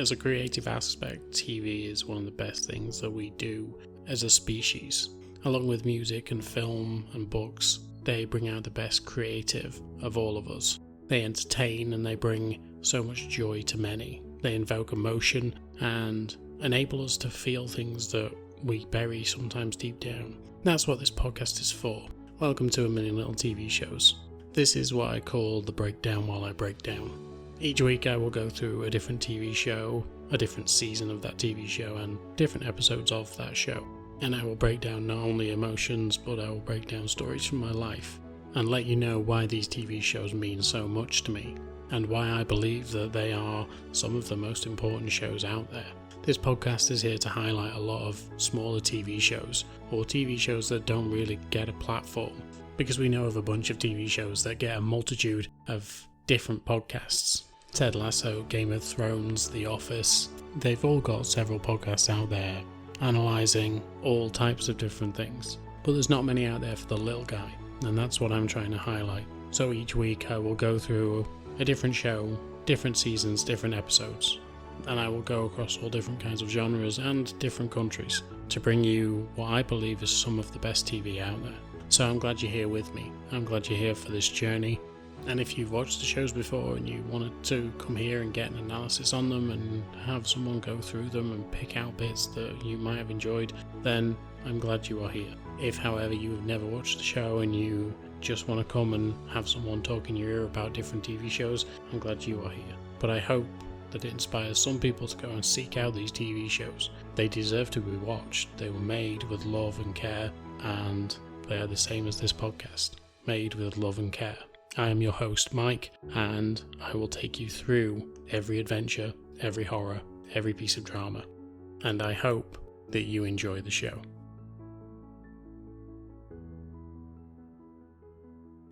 As a creative aspect, TV is one of the best things that we do as a species. Along with music and film and books, they bring out the best creative of all of us. They entertain and they bring so much joy to many. They invoke emotion and enable us to feel things that we bury sometimes deep down. That's what this podcast is for. Welcome to A Million Little TV Shows. This is what I call the breakdown while I break down. Each week I will go through a different TV show, a different season of that TV show, and different episodes of that show. And I will break down not only emotions, but I will break down stories from my life, and let you know why these TV shows mean so much to me, and why I believe that they are some of the most important shows out there. This podcast is here to highlight a lot of smaller TV shows, or TV shows that don't really get a platform, because we know of a bunch of TV shows that get a multitude of different podcasts. Ted Lasso, Game of Thrones, The Office, they've all got several podcasts out there analysing all types of different things. But there's not many out there for the little guy, and that's what I'm trying to highlight. So each week I will go through a different show, different seasons, different episodes, and I will go across all different kinds of genres and different countries to bring you what I believe is some of the best TV out there. So I'm glad you're here with me. I'm glad you're here for this journey. And if you've watched the shows before and you wanted to come here and get an analysis on them and have someone go through them and pick out bits that you might have enjoyed, then I'm glad you are here. If, however, you have never watched the show and you just want to come and have someone talk in your ear about different TV shows, I'm glad you are here. But I hope that it inspires some people to go and seek out these TV shows. They deserve to be watched. They were made with love and care, and they are the same as this podcast, made with love and care. I am your host, Mike, and I will take you through every adventure, every horror, every piece of drama, and I hope that you enjoy the show.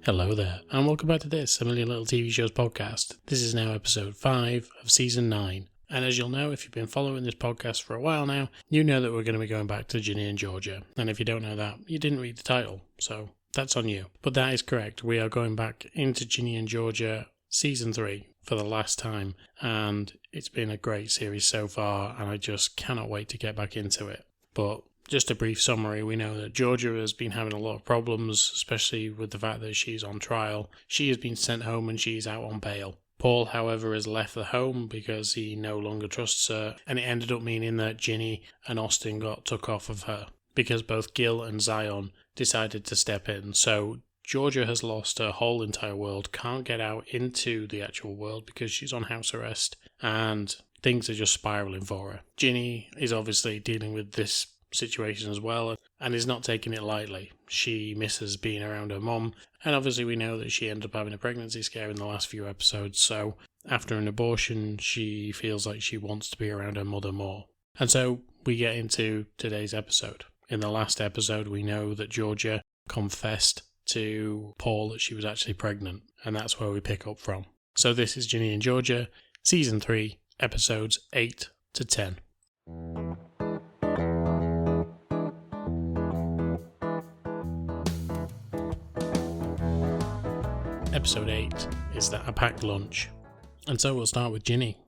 Hello there, and welcome back to this A Million Little TV Shows podcast. This is now episode 5 of season 9, and as you'll know if you've been following this podcast for a while now, you know that we're going to be going back to Ginny and Georgia, and if you don't know that, you didn't read the title, so that's on you. But that is correct. We are going back into Ginny and Georgia season 3 for the last time, and it's been a great series so far, and I just cannot wait to get back into it. But just a brief summary, we know that Georgia has been having a lot of problems, especially with the fact that she's on trial. She has been sent home and she's out on bail. Paul, however, has left the home because he no longer trusts her, and it ended up meaning that Ginny and Austin got took off of her, because both Gil and Zion decided to step in. So Georgia has lost her whole entire world, can't get out into the actual world because she's on house arrest, and things are just spiralling for her. Ginny is obviously dealing with this situation as well, and is not taking it lightly. She misses being around her mum, and obviously we know that she ended up having a pregnancy scare in the last few episodes, so after an abortion she feels like she wants to be around her mother more. And so we get into today's episode. In the last episode, we know that Georgia confessed to Paul that she was actually pregnant, and that's where we pick up from. So this is Ginny and Georgia, Season 3, Episodes 8 to 10. Episode 8 is that a packed lunch. And so we'll start with Ginny.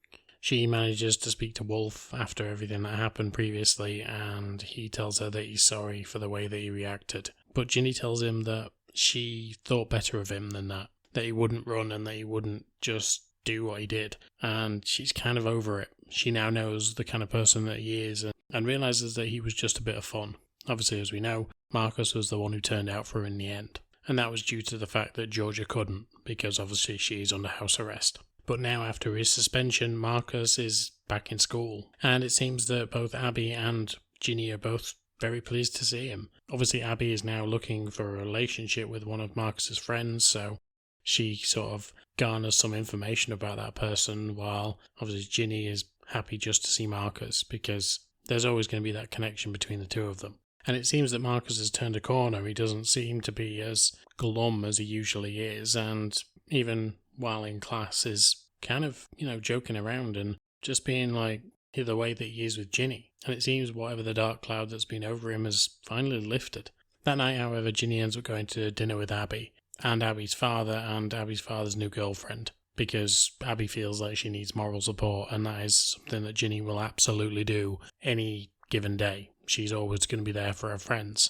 She manages to speak to Wolf after everything that happened previously, and he tells her that he's sorry for the way that he reacted. But Ginny tells him that she thought better of him than that he wouldn't run and that he wouldn't just do what he did. And she's kind of over it. She now knows the kind of person that he is and realises that he was just a bit of fun. Obviously, as we know, Marcus was the one who turned out for her in the end. And that was due to the fact that Georgia couldn't, because obviously she's under house arrest. But now, after his suspension, Marcus is back in school, and it seems that both Abby and Ginny are both very pleased to see him. Obviously, Abby is now looking for a relationship with one of Marcus's friends, so she sort of garners some information about that person, while obviously Ginny is happy just to see Marcus, because there's always going to be that connection between the two of them. And it seems that Marcus has turned a corner. He doesn't seem to be as glum as he usually is, and even while in class is kind of, joking around and just being like the way that he is with Ginny. And it seems whatever the dark cloud that's been over him has finally lifted. That night, however, Ginny ends up going to dinner with Abby and Abby's father and Abby's father's new girlfriend, because Abby feels like she needs moral support, and that is something that Ginny will absolutely do any given day. She's always going to be there for her friends,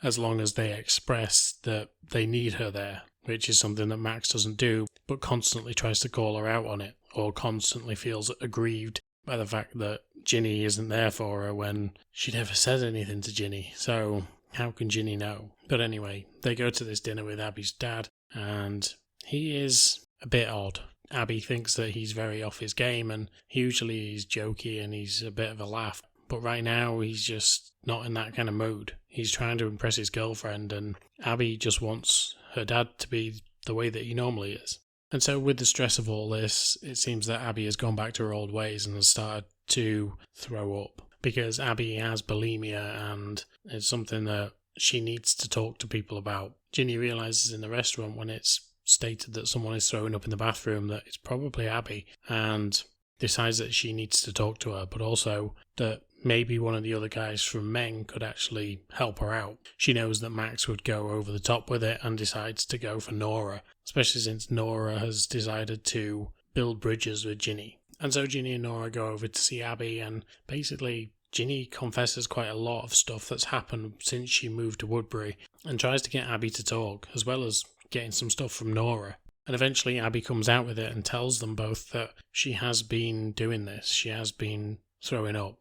as long as they express that they need her there, which is something that Max doesn't do, but constantly tries to call her out on it, or constantly feels aggrieved by the fact that Ginny isn't there for her when she never says anything to Ginny. So how can Ginny know? But anyway, they go to this dinner with Abby's dad, and he is a bit odd. Abby thinks that he's very off his game, and usually he's jokey and he's a bit of a laugh. But right now, he's just not in that kind of mood. He's trying to impress his girlfriend, and Abby just wants her dad to be the way that he normally is. And so with the stress of all this, it seems that Abby has gone back to her old ways and has started to throw up. Because Abby has bulimia, and it's something that she needs to talk to people about. Ginny realises in the restaurant when it's stated that someone is throwing up in the bathroom that it's probably Abby, and decides that she needs to talk to her, but also that maybe one of the other guys from Men could actually help her out. She knows that Max would go over the top with it and decides to go for Nora, especially since Nora has decided to build bridges with Ginny. And so Ginny and Nora go over to see Abby, and basically Ginny confesses quite a lot of stuff that's happened since she moved to Woodbury and tries to get Abby to talk, as well as getting some stuff from Nora. And eventually Abby comes out with it and tells them both that she has been doing this. She has been throwing up.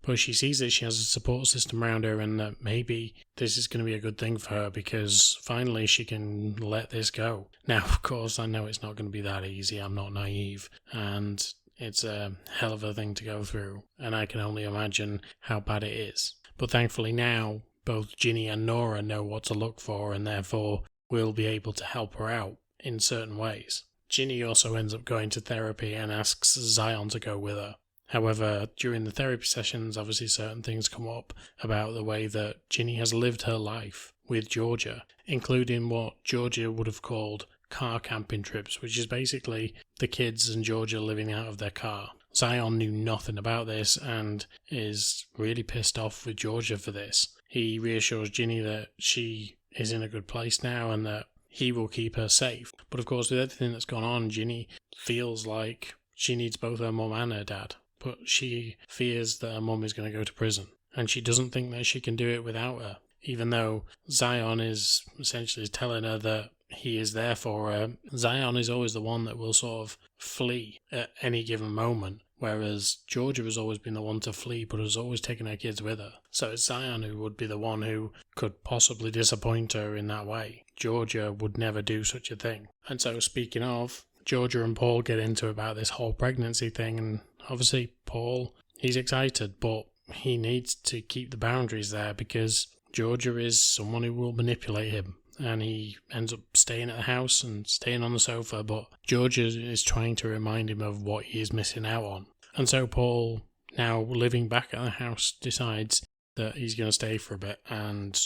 But she sees that she has a support system around her, and that maybe this is going to be a good thing for her because finally she can let this go. Now, of course, I know it's not going to be that easy. I'm not naive. And it's a hell of a thing to go through. And I can only imagine how bad it is. But thankfully now, both Ginny and Nora know what to look for, and therefore will be able to help her out in certain ways. Ginny also ends up going to therapy and asks Zion to go with her. However, during the therapy sessions, obviously certain things come up about the way that Ginny has lived her life with Georgia, including what Georgia would have called car camping trips, which is basically the kids and Georgia living out of their car. Zion knew nothing about this and is really pissed off with Georgia for this. He reassures Ginny that she is in a good place now and that he will keep her safe. But of course, with everything that's gone on, Ginny feels like she needs both her mum and her dad. But she fears that her mum is going to go to prison. And she doesn't think that she can do it without her. Even though Zion is essentially telling her that he is there for her, Zion is always the one that will sort of flee at any given moment. Whereas Georgia has always been the one to flee, but has always taken her kids with her. So it's Zion who would be the one who could possibly disappoint her in that way. Georgia would never do such a thing. And so speaking of, Georgia and Paul get into about this whole pregnancy thing, and obviously Paul, he's excited, but he needs to keep the boundaries there because Georgia is someone who will manipulate him. And he ends up staying at the house and staying on the sofa, but Georgia is trying to remind him of what he is missing out on. And so Paul, now living back at the house, decides that he's going to stay for a bit, and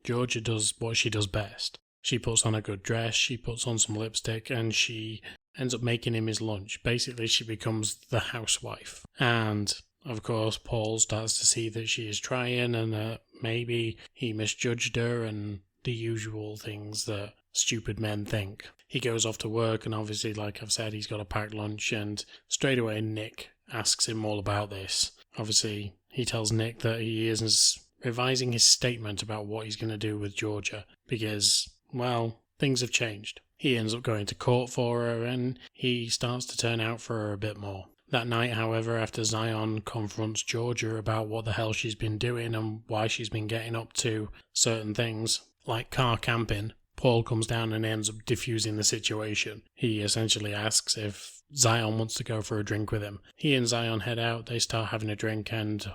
Georgia does what she does best. She puts on a good dress, she puts on some lipstick, and she ends up making him his lunch. Basically, she becomes the housewife. And, of course, Paul starts to see that she is trying and that maybe he misjudged her and the usual things that stupid men think. He goes off to work, and obviously, like I've said, he's got a packed lunch, and straight away Nick asks him all about this. Obviously, he tells Nick that he is revising his statement about what he's going to do with Georgia because, well, things have changed. He ends up going to court for her, and he starts to turn out for her a bit more. That night, however, after Zion confronts Georgia about what the hell she's been doing and why she's been getting up to certain things, like car camping, Paul comes down and ends up diffusing the situation. He essentially asks if Zion wants to go for a drink with him. He and Zion head out, they start having a drink, and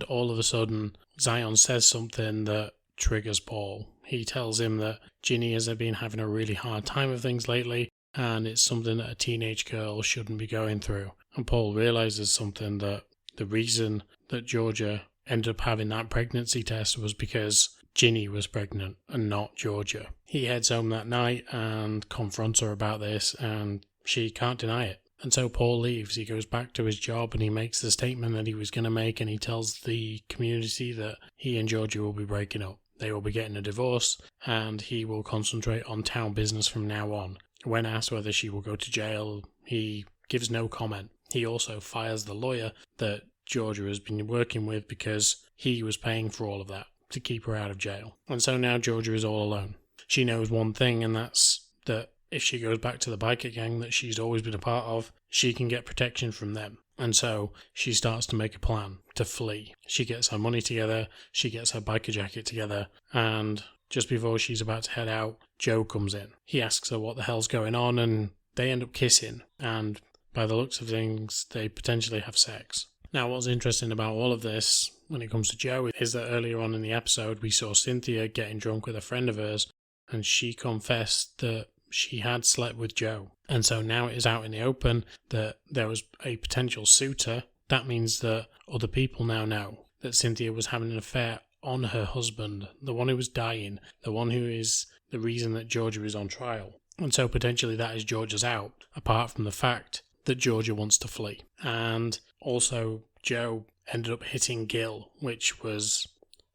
all of a sudden, Zion says something that triggers Paul. He tells him that Ginny has been having a really hard time of things lately, and it's something that a teenage girl shouldn't be going through. And Paul realizes something, that the reason that Georgia ended up having that pregnancy test was because Ginny was pregnant and not Georgia. He heads home that night and confronts her about this, and she can't deny it. And so Paul leaves. He goes back to his job and he makes the statement that he was going to make, and he tells the community that he and Georgia will be breaking up. They will be getting a divorce, and he will concentrate on town business from now on, When asked whether she will go to jail, he gives no comment. He also fires the lawyer that Georgia has been working with because he was paying for all of that to keep her out of jail. And so now Georgia is all alone. She knows one thing, and that's that if she goes back to the biker gang that she's always been a part of, she can get protection from them. And so she starts to make a plan to flee. She gets her money together, she gets her biker jacket together, and just before she's about to head out, Joe comes in. He asks her what the hell's going on, and they end up kissing, and by the looks of things, they potentially have sex. Now, what's interesting about all of this, when it comes to Joe, is that earlier on in the episode, we saw Cynthia getting drunk with a friend of hers, and she confessed that she had slept with Joe. And so now it is out in the open that there was a potential suitor. That means that other people now know that Cynthia was having an affair on her husband, the one who was dying, the one who is the reason that Georgia is on trial. And so potentially that is Georgia's out, apart from the fact that Georgia wants to flee. And also Joe ended up hitting Gil, which was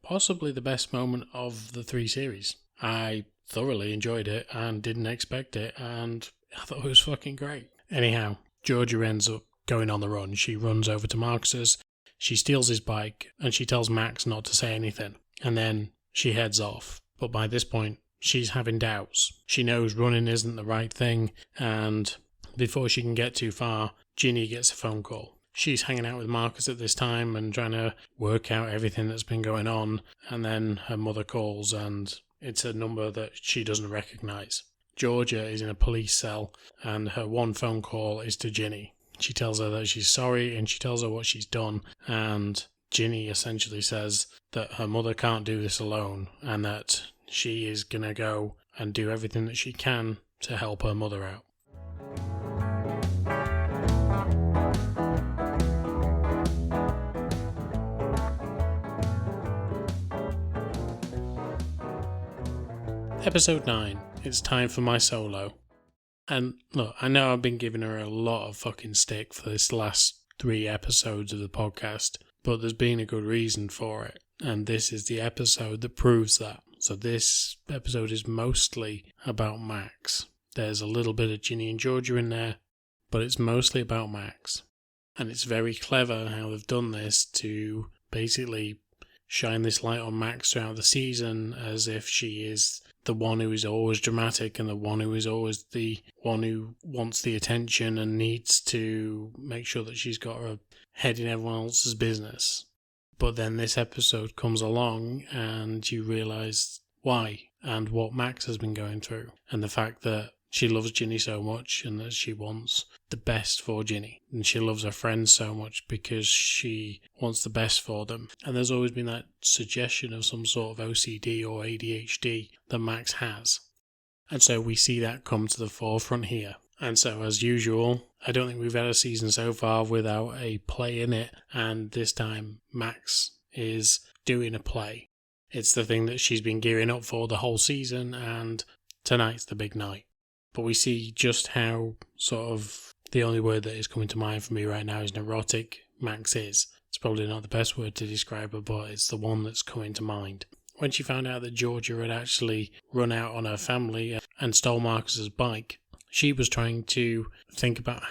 possibly the best moment of the 3 series. I thoroughly enjoyed it and didn't expect it, and I thought it was fucking great. Anyhow, Georgia ends up going on the run. She runs over to Marcus's, she steals his bike, and she tells Max not to say anything. And then she heads off. But by this point, she's having doubts. She knows running isn't the right thing, and before she can get too far, Ginny gets a phone call. She's hanging out with Marcus at this time and trying to work out everything that's been going on, and then her mother calls, and it's a number that she doesn't recognise. Georgia is in a police cell, and her one phone call is to Ginny. She tells her that she's sorry, and she tells her what she's done, and Ginny essentially says that her mother can't do this alone, and that she is going to go and do everything that she can to help her mother out. Episode 9. It's time for my solo. And look, I know I've been giving her a lot of fucking stick for this last 3 episodes of the podcast, but there's been a good reason for it. And this is the episode that proves that. So this episode is mostly about Max. There's a little bit of Ginny and Georgia in there, but it's mostly about Max. And it's very clever how they've done this to basically shine this light on Max throughout the season as if she is the one who is always dramatic and the one who is always the one who wants the attention and needs to make sure that she's got her head in everyone else's business. But then this episode comes along and you realise why and what Max has been going through, and the fact that she loves Ginny so much and that she wants the best for Ginny. And she loves her friends so much because she wants the best for them. And there's always been that suggestion of some sort of OCD or ADHD that Max has. And so we see that come to the forefront here. And so as usual, I don't think we've had a season so far without a play in it. And this time Max is doing a play. It's the thing that she's been gearing up for the whole season, and tonight's the big night. But we see just how sort of the only word that is coming to mind for me right now is neurotic Max is. It's probably not the best word to describe her, but it's the one that's coming to mind. When she found out that Georgia had actually run out on her family and stole Marcus's bike, she was trying to think about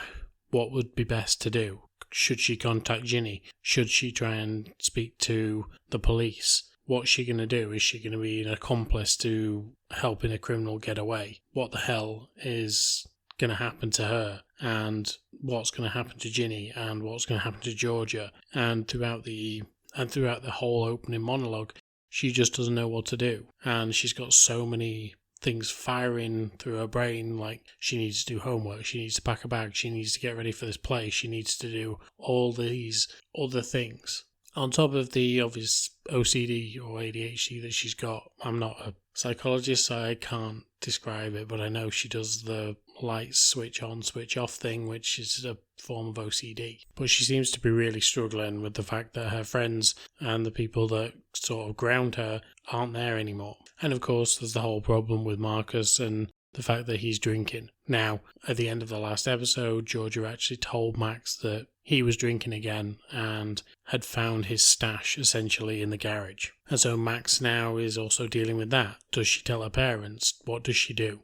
what would be best to do. Should she contact Ginny? Should she try and speak to the police? What's she going to do? Is she going to be an accomplice to helping a criminal get away? What the hell is going to happen to her? And what's going to happen to Ginny? And what's going to happen to Georgia? And throughout the whole opening monologue, she just doesn't know what to do. And she's got so many things firing through her brain, like she needs to do homework, she needs to pack a bag, she needs to get ready for this play, she needs to do all these other things. On top of the obvious OCD or ADHD that she's got, I'm not a psychologist, so I can't describe it, but I know she does the lights switch on, switch off thing, which is a form of OCD. But she seems to be really struggling with the fact that her friends and the people that sort of ground her aren't there anymore. And of course, there's the whole problem with Marcus and the fact that he's drinking. Now, at the end of the last episode, Georgia actually told Max that he was drinking again and had found his stash essentially in the garage. And so Max now is also dealing with that. Does she tell her parents? What does she do?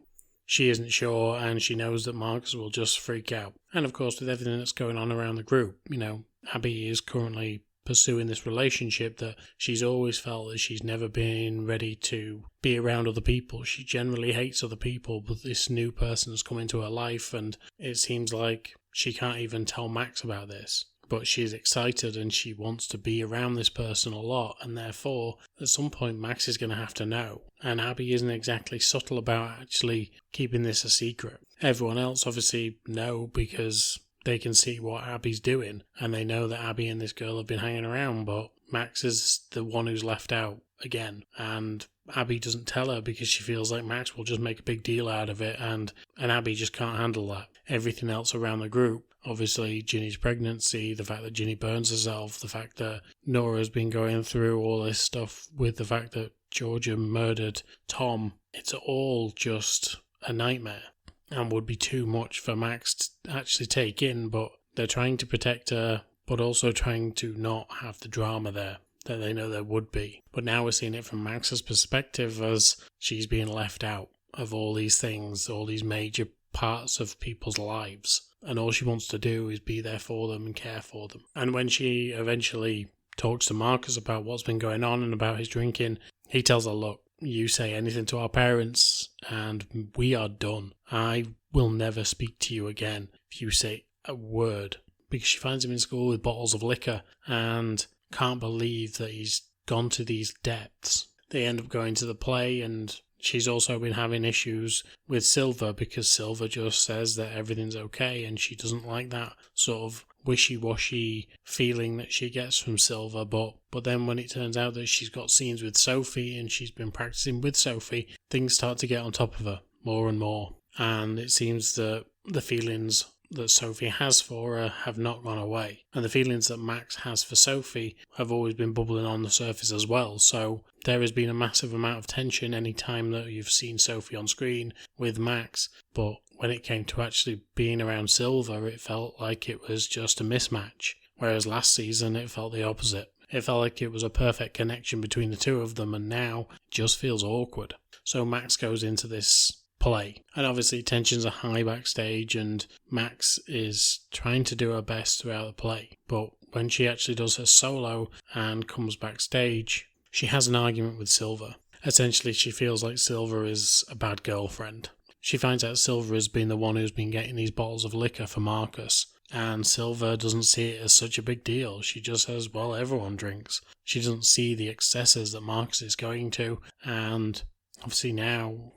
she isn't sure, and she knows that Marcus will just freak out. And of course, with everything that's going on around the group, Abby is currently pursuing this relationship that she's always felt that she's never been ready to be around other people. She generally hates other people, but this new person has come into her life, and it seems like she can't even tell Max about this. But she's excited and she wants to be around this person a lot, and therefore, at some point, Max is going to have to know. And Abby isn't exactly subtle about actually keeping this a secret. Everyone else obviously know because they can see what Abby's doing, and they know that Abby and this girl have been hanging around, but Max is the one who's left out again. And Abby doesn't tell her because she feels like Max will just make a big deal out of it, and Abby just can't handle that. Everything else around the group, obviously Ginny's pregnancy, the fact that Ginny burns herself, the fact that Nora's been going through all this stuff with the fact that Georgia murdered Tom, it's all just a nightmare and would be too much for Max to actually take in, but they're trying to protect her, but also trying to not have the drama there that they know there would be. But now we're seeing it from Max's perspective as she's being left out of all these things, all these major parts of people's lives, and all she wants to do is be there for them and care for them. And when she eventually talks to Marcus about what's been going on and about his drinking, he tells her, look, you say anything to our parents and we are done. I will never speak to you again if you say a word. Because she finds him in school with bottles of liquor and can't believe that he's gone to these depths. They end up going to the play, and she's also been having issues with Silver because Silver just says that everything's okay, and she doesn't like that sort of wishy-washy feeling that she gets from Silver. But then when it turns out that she's got scenes with Sophie and she's been practicing with Sophie, things start to get on top of her more and more. And it seems that the feelings that Sophie has for her have not gone away. And the feelings that Max has for Sophie have always been bubbling on the surface as well. So there has been a massive amount of tension any time that you've seen Sophie on screen with Max. But when it came to actually being around Silver, it felt like it was just a mismatch. Whereas last season, it felt the opposite. It felt like it was a perfect connection between the two of them, and now it just feels awkward. So Max goes into this play, and obviously tensions are high backstage, and Max is trying to do her best throughout the play. But when she actually does her solo and comes backstage, she has an argument with Silver. Essentially, she feels like Silver is a bad girlfriend. She finds out Silver has been the one who's been getting these bottles of liquor for Marcus, and Silver doesn't see it as such a big deal. She just says, well, everyone drinks. She doesn't see the excesses that Marcus is going to, and obviously now,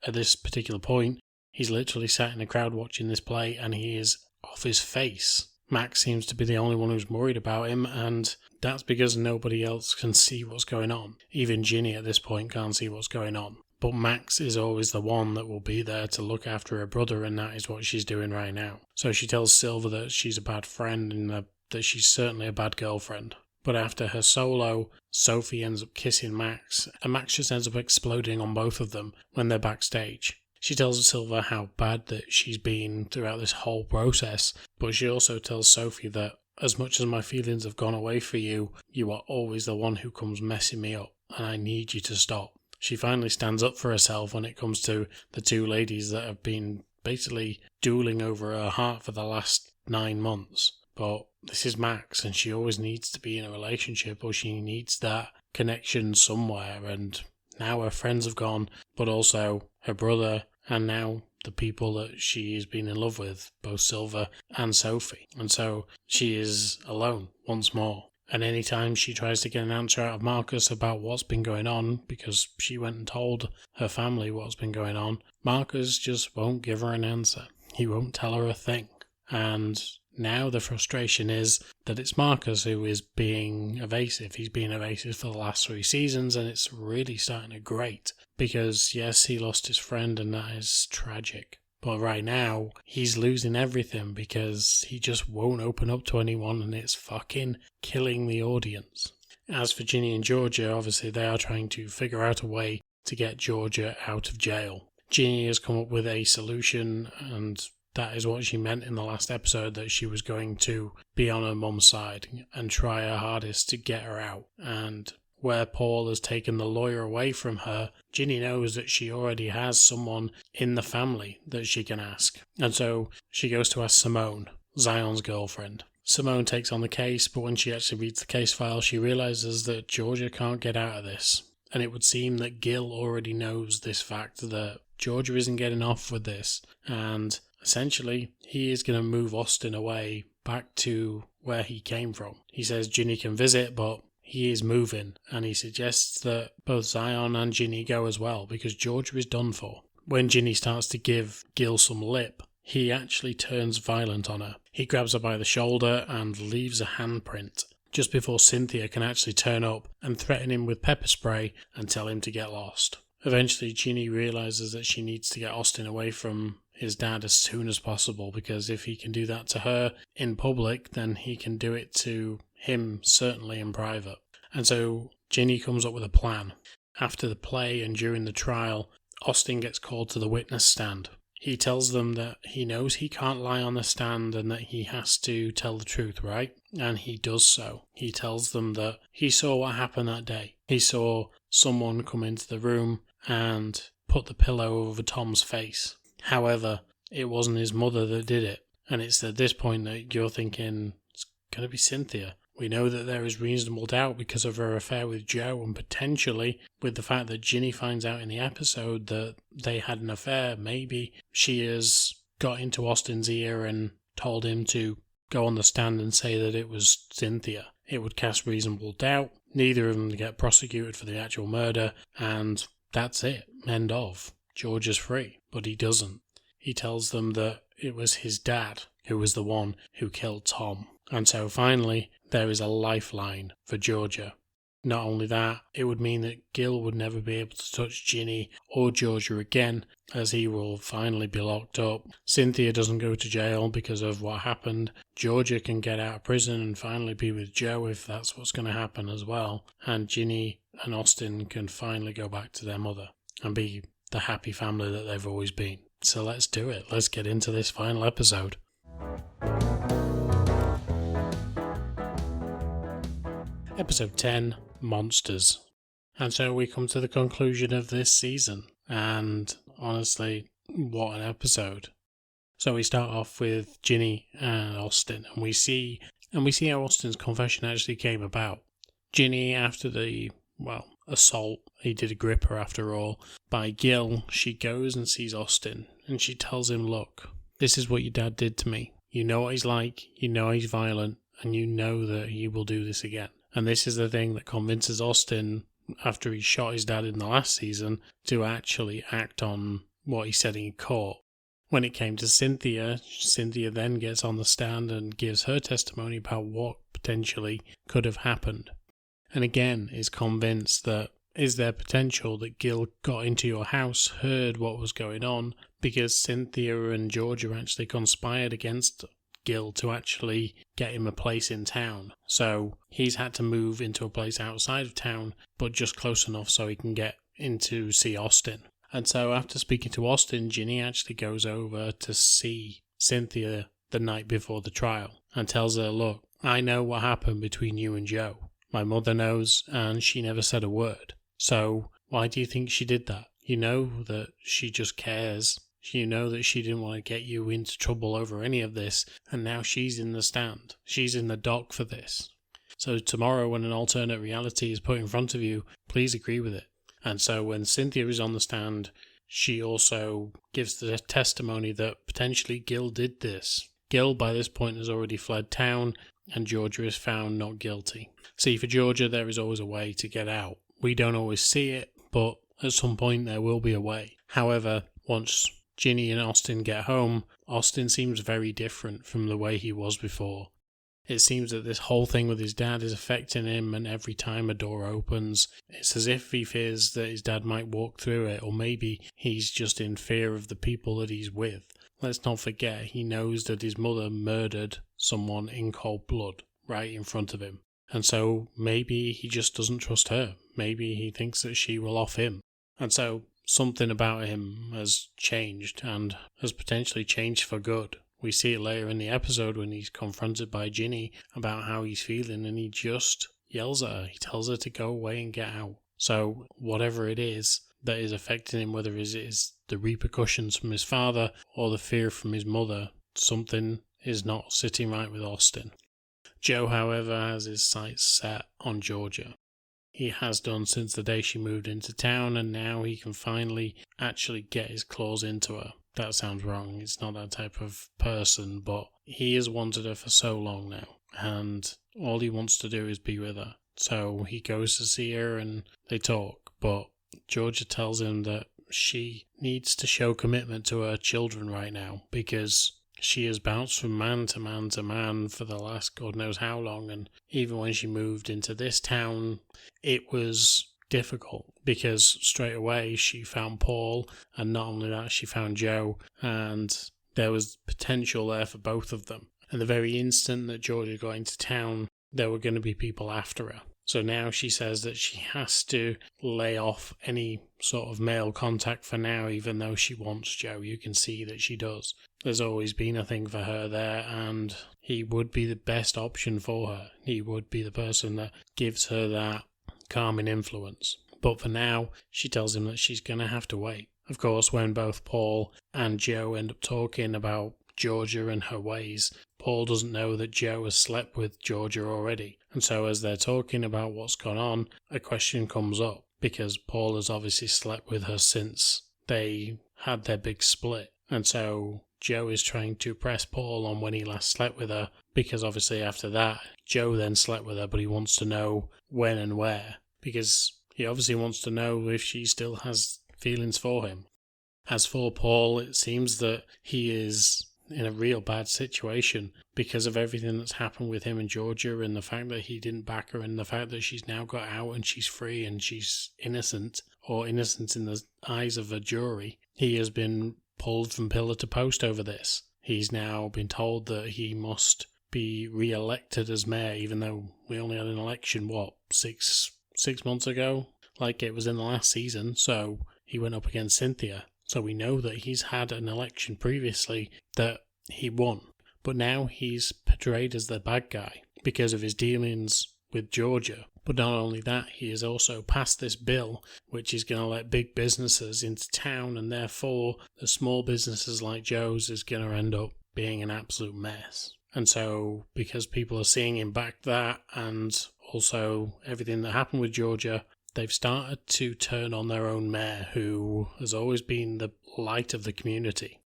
at this particular point, he's literally sat in a crowd watching this play, and he is off his face. Max seems to be the only one who's worried about him, and that's because nobody else can see what's going on. Even Ginny at this point can't see what's going on. But Max is always the one that will be there to look after her brother, and that is what she's doing right now. So she tells Silver that she's a bad friend and that she's certainly a bad girlfriend. But after her solo, Sophie ends up kissing Max, and Max just ends up exploding on both of them when they're backstage. She tells Silver how bad that she's been throughout this whole process, but she also tells Sophie that as much as my feelings have gone away for you, you are always the one who comes messing me up, and I need you to stop. She finally stands up for herself when it comes to the two ladies that have been basically dueling over her heart for the last 9 months. But this is Max, and she always needs to be in a relationship, or she needs that connection somewhere. And now her friends have gone, but also her brother, and now the people that she has been in love with, both Silver and Sophie. And so she is alone once more. And any time she tries to get an answer out of Marcus about what's been going on, because she went and told her family what's been going on, Marcus just won't give her an answer. He won't tell her a thing. And now the frustration is that it's Marcus who is being evasive. He's been evasive for the last 3 seasons, and it's really starting to grate. Because yes, he lost his friend, and that is tragic. But right now, he's losing everything because he just won't open up to anyone, and it's fucking killing the audience. As for Ginny and Georgia, obviously they are trying to figure out a way to get Georgia out of jail. Ginny has come up with a solution, and that is what she meant in the last episode, that she was going to be on her mum's side and try her hardest to get her out. And where Paul has taken the lawyer away from her, Ginny knows that she already has someone in the family that she can ask. And so she goes to ask Simone, Zion's girlfriend. Simone takes on the case, but when she actually reads the case file, she realises that Georgia can't get out of this. And it would seem that Gil already knows this fact, that Georgia isn't getting off with this. And essentially, he is going to move Austin away back to where he came from. He says Ginny can visit, but he is moving. And he suggests that both Zion and Ginny go as well, because Georgia is done for. When Ginny starts to give Gil some lip, he actually turns violent on her. He grabs her by the shoulder and leaves a handprint just before Cynthia can actually turn up and threaten him with pepper spray and tell him to get lost. Eventually, Ginny realises that she needs to get Austin away from his dad as soon as possible, because if he can do that to her in public, then he can do it to him certainly in private. And so Ginny comes up with a plan. After the play and during the trial, Austin gets called to the witness stand. He tells them that he knows he can't lie on the stand and that he has to tell the truth, right? And he does so. He tells them that he saw what happened that day. He saw someone come into the room and put the pillow over Tom's face. However, it wasn't his mother that did it. And it's at this point that you're thinking, it's going to be Cynthia. We know that there is reasonable doubt because of her affair with Joe, and potentially with the fact that Ginny finds out in the episode that they had an affair. Maybe she has got into Austin's ear and told him to go on the stand and say that it was Cynthia. It would cast reasonable doubt. Neither of them get prosecuted for the actual murder, and that's it. End of. George is free, but he doesn't. He tells them that it was his dad who was the one who killed Tom. And so finally, there is a lifeline for Georgia. Not only that, it would mean that Gil would never be able to touch Ginny or Georgia again, as he will finally be locked up. Cynthia doesn't go to jail because of what happened. Georgia can get out of prison and finally be with Joe if that's what's going to happen as well. And Ginny and Austin can finally go back to their mother and be the happy family that they've always been. So let's do it. Let's get into this final episode. Episode 10, Monsters. And so we come to the conclusion of this season. And honestly, what an episode. So we start off with Ginny and Austin, and we see how Austin's confession actually came about. Ginny, after the, assault, he did a gripper after all, by Gil, she goes and sees Austin, and she tells him, look, this is what your dad did to me. You know what he's like, you know he's violent, and you know that he will do this again. And this is the thing that convinces Austin, after he shot his dad in the last season, to actually act on what he said in court. When it came to Cynthia, Cynthia then gets on the stand and gives her testimony about what potentially could have happened. And again is convinced that is there potential that Gil got into your house, heard what was going on, because Cynthia and Georgia actually conspired against Gil to actually get him a place in town. So he's had to move into a place outside of town, but just close enough so he can get in to see Austin. And so after speaking to Austin, Ginny actually goes over to see Cynthia the night before the trial and tells her, look, I know what happened between you and Joe. My mother knows, and she never said a word. So why do you think she did that? You know that she just cares. You know that she didn't want to get you into trouble over any of this, and now she's in the stand. She's in the dock for this. So tomorrow when an alternate reality is put in front of you, please agree with it. And so when Cynthia is on the stand, she also gives the testimony that potentially Gil did this. Gil, by this point, has already fled town, and Georgia is found not guilty. See, for Georgia, there is always a way to get out. We don't always see it, but at some point there will be a way. However, once Ginny and Austin get home, Austin seems very different from the way he was before. It seems that this whole thing with his dad is affecting him, and every time a door opens, it's as if he fears that his dad might walk through it, or maybe he's just in fear of the people that he's with. Let's not forget, he knows that his mother murdered someone in cold blood right in front of him. And so maybe he just doesn't trust her. Maybe he thinks that she will off him. And so something about him has changed, and has potentially changed for good. We see it later in the episode when he's confronted by Ginny about how he's feeling, and yells at her. He tells her to go away and get out. So whatever it is that is affecting him, whether it is the repercussions from his father or the fear from his mother, something is not sitting right with Austin. Joe, however, has his sights set on Georgia. He has done since the day she moved into town, and now he can finally actually get his claws into her. That sounds wrong, it's not that type of person, but he has wanted her for so long now, and all he wants to do is be with her. So he goes to see her and they talk, but Georgia tells him that she needs to show commitment to her children right now, because she has bounced from man to man to man for the last God knows how long, and even when she moved into this town, it was difficult because straight away she found Paul, and not only that, she found Joe, and there was potential there for both of them. And the very instant that Georgia got into town, there were going to be people after her. So now she says that she has to lay off any sort of male contact for now, even though she wants Joe. You can see that she does. There's always been a thing for her there, and he would be the best option for her. He would be the person that gives her that calming influence. But for now, she tells him that she's going to have to wait. Of course, when both Paul and Joe end up talking about Georgia and her ways, Paul doesn't know that Joe has slept with Georgia already. And so as they're talking about what's gone on, a question comes up, because Paul has obviously slept with her since they had their big split. And so Joe is trying to press Paul on when he last slept with her, because obviously after that, Joe then slept with her, but he wants to know when and where, because he obviously wants to know if she still has feelings for him. As for Paul, it seems that he is in a real bad situation because of everything that's happened with him and Georgia, and the fact that he didn't back her, and the fact that she's now got out and she's free and she's innocent, or innocent in the eyes of a jury. He has been pulled from pillar to post over this. He's now been told that he must be re-elected as mayor, even though we only had an election, six months ago? Like it was in the last season, so he went up against Cynthia. So we know that he's had an election previously that he won. But now he's portrayed as the bad guy because of his dealings with Georgia. But not only that, he has also passed this bill which is going to let big businesses into town, and therefore the small businesses like Joe's is going to end up being an absolute mess. And so because people are seeing him back that, and also everything that happened with Georgia, they've started to turn on their own mayor, who has always been the light of the community.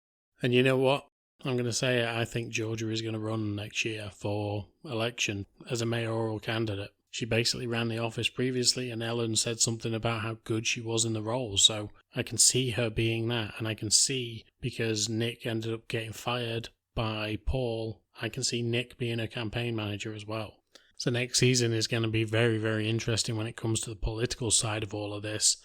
And you know what? I'm going to say it, I think Georgia is going to run next year for election as a mayoral candidate. She basically ran the office previously, and Ellen said something about how good she was in the role, so I can see her being that, and I can see, because Nick ended up getting fired by Paul, I can see Nick being a campaign manager as well. So next season is going to be very, very interesting when it comes to the political side of all of this.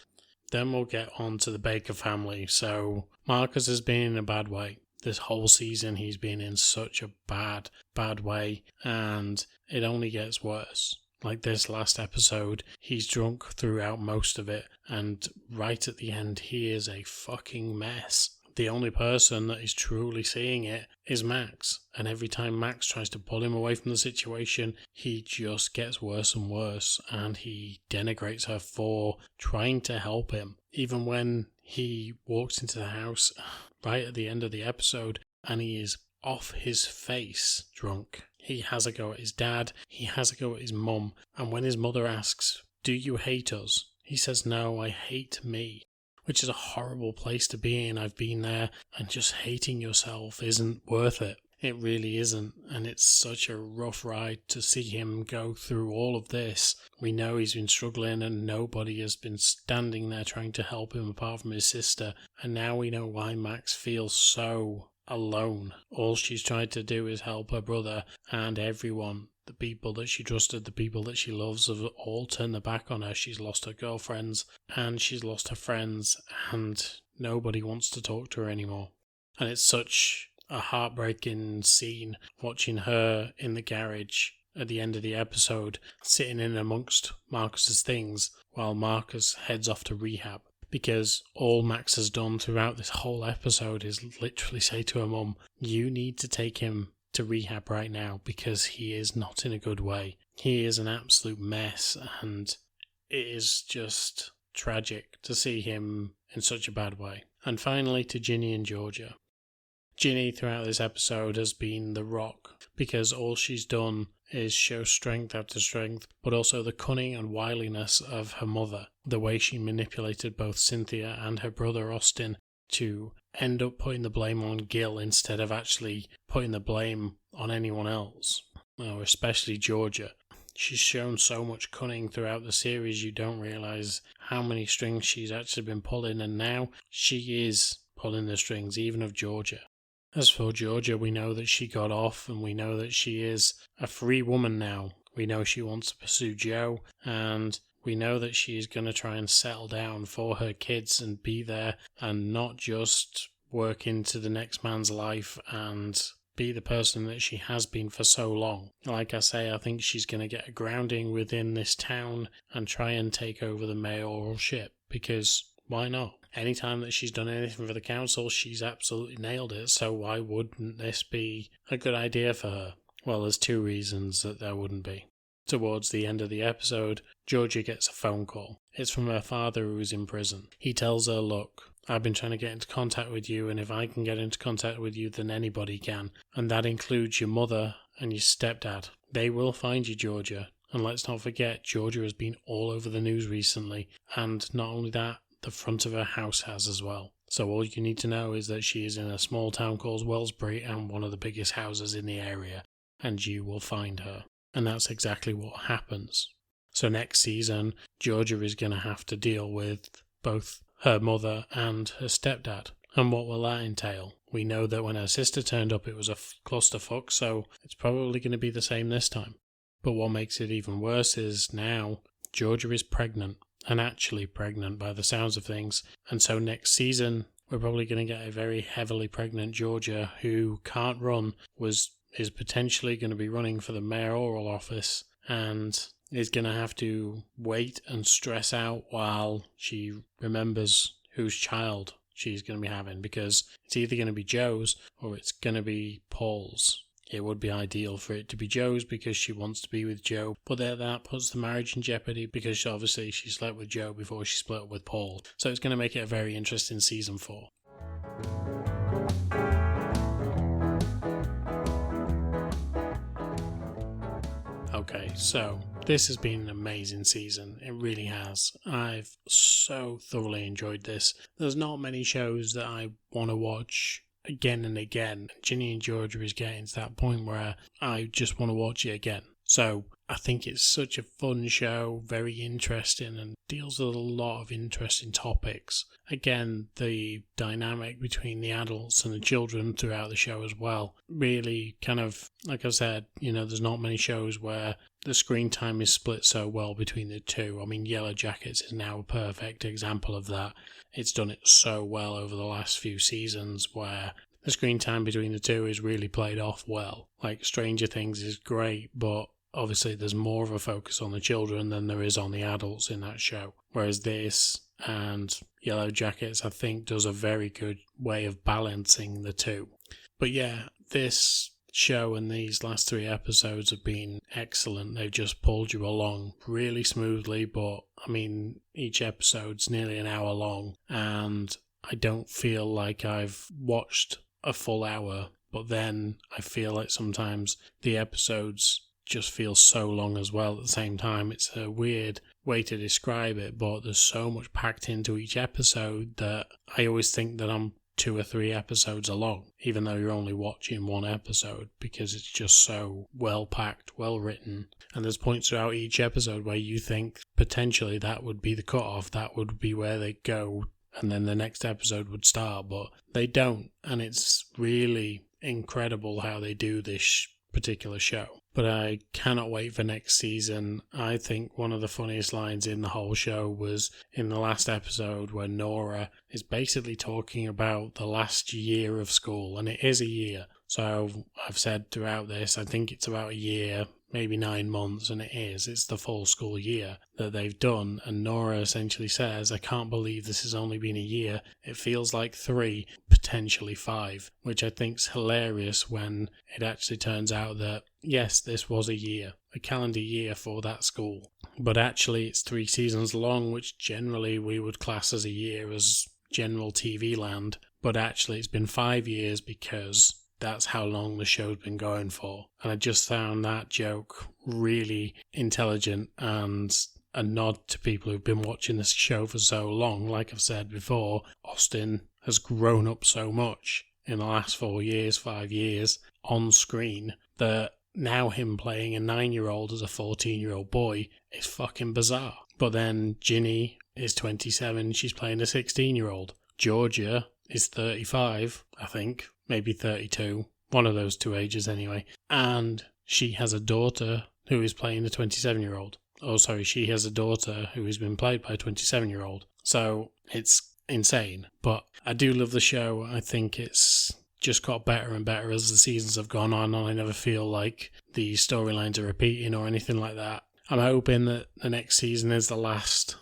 Then we'll get on to the Baker family. So Marcus has been in a bad way. This whole season he's been in such a bad way, and it only gets worse. Like this last episode, he's drunk throughout most of it, and right at the end he is a fucking mess. The only person that is truly seeing it is Max, and every time Max tries to pull him away from the situation, he just gets worse and worse, and he denigrates her for trying to help him. Even when he walks into the house right at the end of the episode, and he is off his face drunk. He has a go at his dad, he has a go at his mum, and when his mother asks, "Do you hate us?" he says, "No, I hate me." Which is a horrible place to be in. I've been there, and just hating yourself isn't worth it. It really isn't, and it's such a rough ride to see him go through all of this. We know he's been struggling, and nobody has been standing there trying to help him apart from his sister, and now we know why Max feels so alone. All she's tried to do is help her brother, and everyone. The people that she trusted, the people that she loves, have all turned their back on her. She's lost her girlfriends, and she's lost her friends, and nobody wants to talk to her anymore. And it's such a heartbreaking scene watching her in the garage at the end of the episode, sitting in amongst Marcus's things while Marcus heads off to rehab. Because all Max has done throughout this whole episode is literally say to her mum, "You need to take him to rehab right now because he is not in a good way. He is an absolute mess, and it is just tragic to see him in such a bad way. And finally, to Ginny and Georgia. Ginny throughout this episode has been the rock because all she's done is show strength after strength, but also the cunning and wiliness of her mother, the way she manipulated both Cynthia and her brother Austin to end up putting the blame on Gil instead of actually putting the blame on anyone else, or especially Georgia. She's shown so much cunning throughout the series you don't realise how many strings she's actually been pulling, and now she is pulling the strings even of Georgia. As for Georgia, we know that she got off, and we know that she is a free woman now. We know she wants to pursue Joe, and we know that she's going to try and settle down for her kids and be there and not just work into the next man's life and be the person that she has been for so long. Like I say, I think she's going to get a grounding within this town and try and take over the mayoralship, because why not? Anytime that she's done anything for the council, she's absolutely nailed it, so why wouldn't this be a good idea for her? Well, there's two reasons that there wouldn't be. Towards the end of the episode, Georgia gets a phone call. It's from her father, who's in prison. He tells her, look, I've been trying to get into contact with you, and if I can get into contact with you, then anybody can. And that includes your mother and your stepdad. They will find you, Georgia. And let's not forget, Georgia has been all over the news recently. And not only that, the front of her house has as well. So all you need to know is that she is in a small town called Wellsbury and one of the biggest houses in the area. And you will find her. And that's exactly what happens. So next season, Georgia is going to have to deal with both her mother and her stepdad. And what will that entail? We know that when her sister turned up, it was a clusterfuck, so it's probably going to be the same this time. But what makes it even worse is now Georgia is pregnant, and actually pregnant by the sounds of things. And so next season, we're probably going to get a very heavily pregnant Georgia who can't run, is potentially going to be running for the mayoral office, and is going to have to wait and stress out while she remembers whose child she's going to be having, because it's either going to be Joe's or it's going to be Paul's. It would be ideal for it to be Joe's because she wants to be with Joe, but that puts the marriage in jeopardy because obviously she slept with Joe before she split up with Paul. So it's going to make it a very interesting season 4. Okay, so this has been an amazing season. It really has. I've so thoroughly enjoyed this. There's not many shows that I want to watch again and again. Ginny and Georgia is getting to that point where I just want to watch it again. So I think it's such a fun show, very interesting, and deals with a lot of interesting topics. Again, the dynamic between the adults and the children throughout the show as well. Really kind of, like I said, there's not many shows where the screen time is split so well between the two. I mean, Yellow Jackets is now a perfect example of that. It's done it so well over the last few seasons where the screen time between the two is really played off well. Like Stranger Things is great, but obviously there's more of a focus on the children than there is on the adults in that show. Whereas this and Yellow Jackets, I think, does a very good way of balancing the two. But yeah, this show and these last 3 episodes have been excellent. They've just pulled you along really smoothly, but I mean, each episode's nearly an hour long, and I don't feel like I've watched a full hour, but then I feel like sometimes the episodes just feel so long as well at the same time. It's a weird way to describe it, but there's so much packed into each episode that I always think that I'm 2 or 3 episodes along, even though you're only watching 1 episode, because it's just so well packed, well written. And there's points throughout each episode where you think potentially that would be the cutoff, that would be where they go, and then the next episode would start, but they don't. And it's really incredible how they do this particular show. But I cannot wait for next season. I think one of the funniest lines in the whole show was in the last episode where Nora is basically talking about the last year of school, and it is a year. So I've said throughout this, I think it's about a year, maybe 9 months, and it's the full school year that they've done. And Nora essentially says, I can't believe this has only been a year. It feels like 3, potentially 5, which I think's hilarious when it actually turns out that, yes, this was a year, a calendar year for that school. But actually it's 3 seasons long, which generally we would class as a year as general TV land. But actually it's been 5 years because that's how long the show's been going for. And I just found that joke really intelligent and a nod to people who've been watching this show for so long. Like I've said before, Austin has grown up so much in the last 4 years, 5 years on screen that now him playing a 9-year-old as a 14-year-old boy is fucking bizarre. But then Ginny is 27, she's playing a 16-year-old. Georgia is 35, I think, maybe 32, one of those 2 ages anyway. And she has a daughter who is playing a 27-year-old. Oh, sorry, she has a daughter who has been played by a 27-year-old. So it's insane. But I do love the show. I think it's just got better and better as the seasons have gone on, and I never feel like the storylines are repeating or anything like that. I'm hoping that the next season is the last.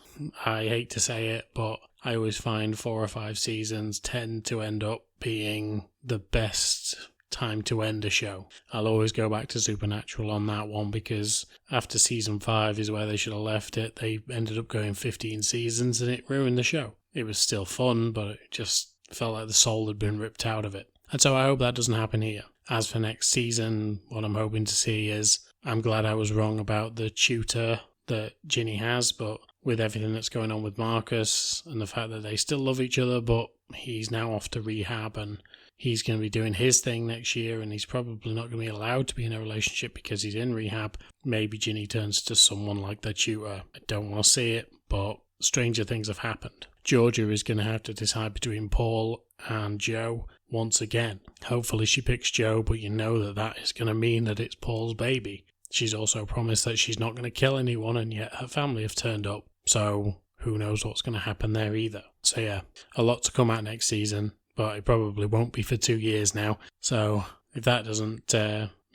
I hate to say it, but I always find 4 or 5 seasons tend to end up being the best time to end a show. I'll always go back to Supernatural on that one, because after season 5 is where they should have left it. They ended up going 15 seasons and it ruined the show. It was still fun, but it just felt like the soul had been ripped out of it. And so I hope that doesn't happen here. As for next season, what I'm hoping to see is, I'm glad I was wrong about the tutor that Ginny has, but with everything that's going on with Marcus and the fact that they still love each other, but he's now off to rehab and he's going to be doing his thing next year, and he's probably not going to be allowed to be in a relationship because he's in rehab. Maybe Ginny turns to someone like the tutor. I don't want to see it, but stranger things have happened. Georgia is going to have to decide between Paul and Joe once again. Hopefully she picks Joe, but you know that is going to mean that it's Paul's baby. She's also promised that she's not going to kill anyone, and yet her family have turned up. So who knows what's going to happen there either. So yeah, a lot to come out next season, but it probably won't be for 2 years now. So if that doesn't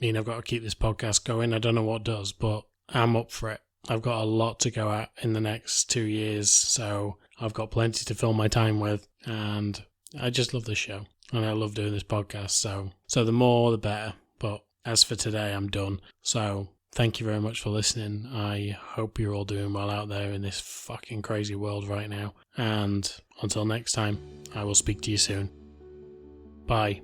mean I've got to keep this podcast going, I don't know what does, but I'm up for it. I've got a lot to go at in the next 2 years, so I've got plenty to fill my time with, and I just love this show, and I love doing this podcast, so the more the better. But as for today, I'm done. So thank you very much for listening. I hope you're all doing well out there in this fucking crazy world right now. And until next time, I will speak to you soon. Bye.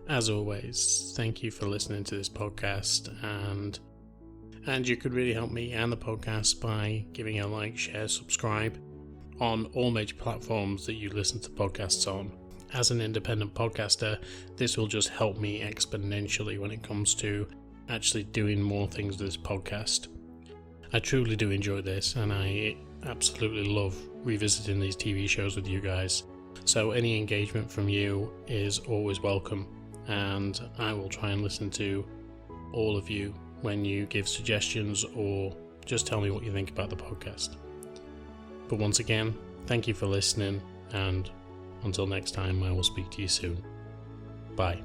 As always, thank you for listening to this podcast, and you could really help me and the podcast by giving a like, share, subscribe on all major platforms that you listen to podcasts on. As an independent podcaster, this will just help me exponentially when it comes to actually doing more things with this podcast. I truly do enjoy this, and I absolutely love revisiting these TV shows with you guys. So any engagement from you is always welcome, and I will try and listen to all of you when you give suggestions or just tell me what you think about the podcast. But once again, thank you for listening, and until next time, I will speak to you soon. Bye.